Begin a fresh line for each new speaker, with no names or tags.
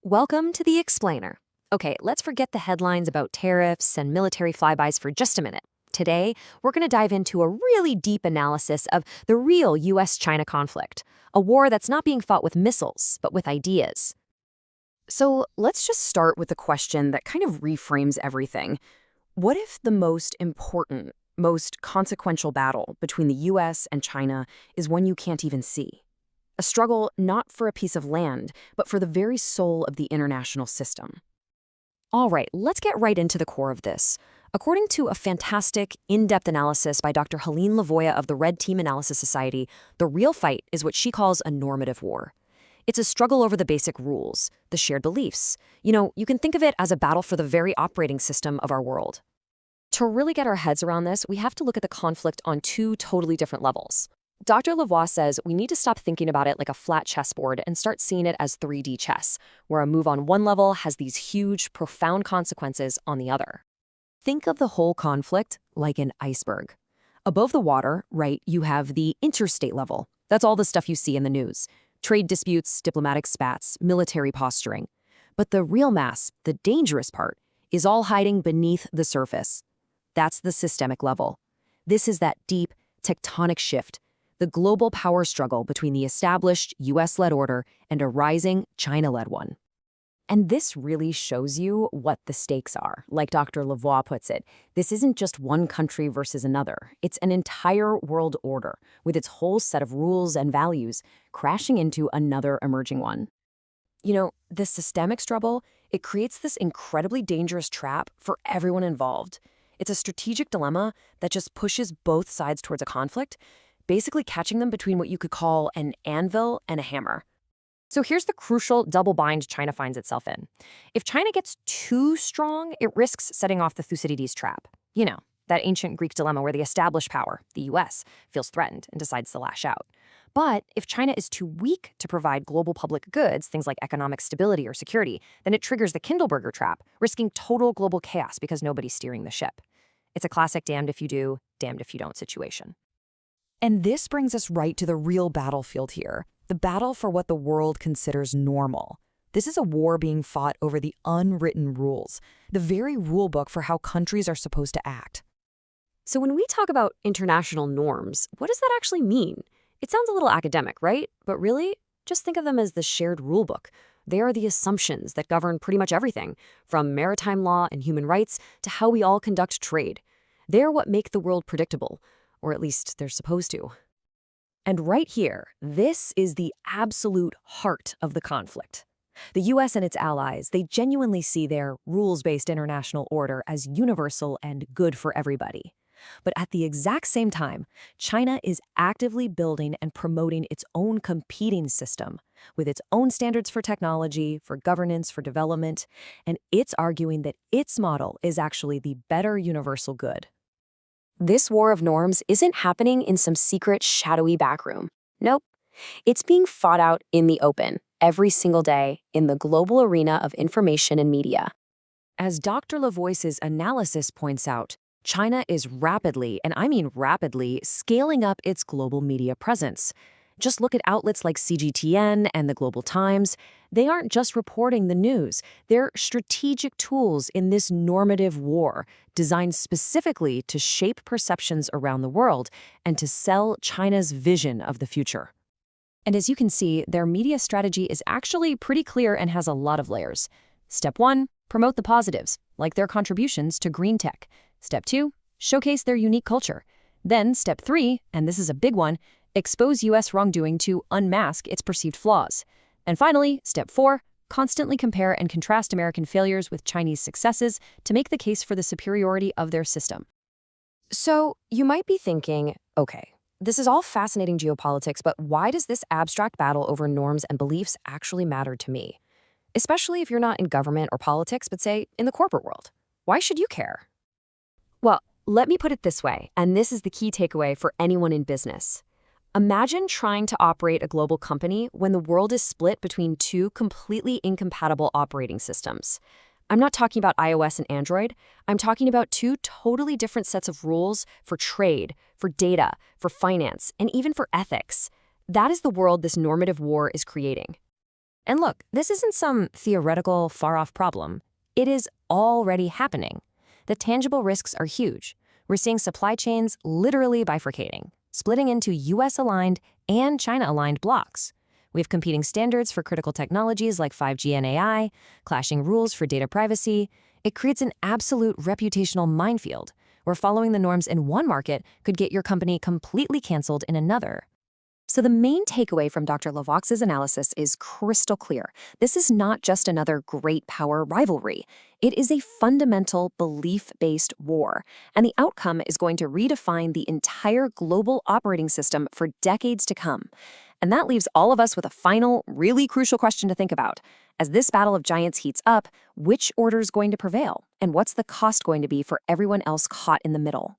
Welcome to the Explainer. Okay, let's forget the headlines about tariffs and military flybys for just a minute. Today, we're going to dive into a really deep analysis of the real US-China conflict, a war that's not being fought with missiles, but with ideas. So let's just start with a question that kind of reframes everything. What if the most important, most consequential battle between the US and China is one you can't even see? A struggle not for a piece of land, but for the very soul of the international system. All right, let's get right into the core of this. According to a fantastic, in-depth analysis by Dr. Helene Lavoya of the Red Team Analysis Society, the real fight is what she calls a normative war. It's a struggle over the basic rules, the shared beliefs. You can think of it as a battle for the very operating system of our world. To really get our heads around this, we have to look at the conflict on two totally different levels. Dr. Lavoie says we need to stop thinking about it like a flat chessboard and start seeing it as 3D chess, where a move on one level has these huge, profound consequences on the other. Think of the whole conflict like an iceberg. Above the water, right, you have the interstate level. That's all the stuff you see in the news. Trade disputes, diplomatic spats, military posturing. But the real mass, the dangerous part, is all hiding beneath the surface. That's the systemic level. This is that deep, tectonic shift, the global power struggle between the established US-led order and a rising China-led one. And this really shows you what the stakes are. Like Dr. Lavoie puts it, this isn't just one country versus another. It's an entire world order with its whole set of rules and values crashing into another emerging one. This systemic struggle, it creates this incredibly dangerous trap for everyone involved. It's a strategic dilemma that just pushes both sides towards a conflict, basically catching them between what you could call an anvil and a hammer. So here's the crucial double bind China finds itself in. If China gets too strong, it risks setting off the Thucydides trap. That ancient Greek dilemma where the established power, the US, feels threatened and decides to lash out. But if China is too weak to provide global public goods, things like economic stability or security, then it triggers the Kindleberger trap, risking total global chaos because nobody's steering the ship. It's a classic damned if you do, damned if you don't situation. And this brings us right to the real battlefield here, the battle for what the world considers normal. This is a war being fought over the unwritten rules, the very rule book for how countries are supposed to act. So when we talk about international norms, what does that actually mean? It sounds a little academic, right? But really, just think of them as the shared rule book. They are the assumptions that govern pretty much everything, from maritime law and human rights to how we all conduct trade. They're what make the world predictable. Or at least they're supposed to. And right here, this is the absolute heart of the conflict. The US and its allies, they genuinely see their rules-based international order as universal and good for everybody. But at the exact same time, China is actively building and promoting its own competing system, with its own standards for technology, for governance, for development, and it's arguing that its model is actually the better universal good. This war of norms isn't happening in some secret, shadowy backroom. Nope. It's being fought out in the open, every single day, in the global arena of information and media. As Dr. Lavoie's analysis points out, China is rapidly, and I mean rapidly, scaling up its global media presence. Just look at outlets like CGTN and the Global Times. They aren't just reporting the news. They're strategic tools in this normative war, designed specifically to shape perceptions around the world and to sell China's vision of the future. And as you can see, their media strategy is actually pretty clear and has a lot of layers. Step 1, promote the positives, like their contributions to green tech. Step 2, showcase their unique culture. Then Step 3, and this is a big one, expose US wrongdoing to unmask its perceived flaws. And finally, Step 4, constantly compare and contrast American failures with Chinese successes to make the case for the superiority of their system. So you might be thinking, okay, this is all fascinating geopolitics, but why does this abstract battle over norms and beliefs actually matter to me? Especially if you're not in government or politics, but say in the corporate world. Why should you care? Well, let me put it this way, and this is the key takeaway for anyone in business. Imagine trying to operate a global company when the world is split between two completely incompatible operating systems. I'm not talking about iOS and Android. I'm talking about two totally different sets of rules for trade, for data, for finance, and even for ethics. That is the world this normative war is creating. And look, this isn't some theoretical, far-off problem. It is already happening. The tangible risks are huge. We're seeing supply chains literally bifurcating, splitting into US-aligned and China-aligned blocks. We have competing standards for critical technologies like 5G and AI, clashing rules for data privacy. It creates an absolute reputational minefield, where following the norms in one market could get your company completely canceled in another. So the main takeaway from Dr. Levox's analysis is crystal clear. This is not just another great power rivalry. It is a fundamental belief-based war, and the outcome is going to redefine the entire global operating system for decades to come. And that leaves all of us with a final, really crucial question to think about. As this battle of giants heats up, which order is going to prevail? And what's the cost going to be for everyone else caught in the middle?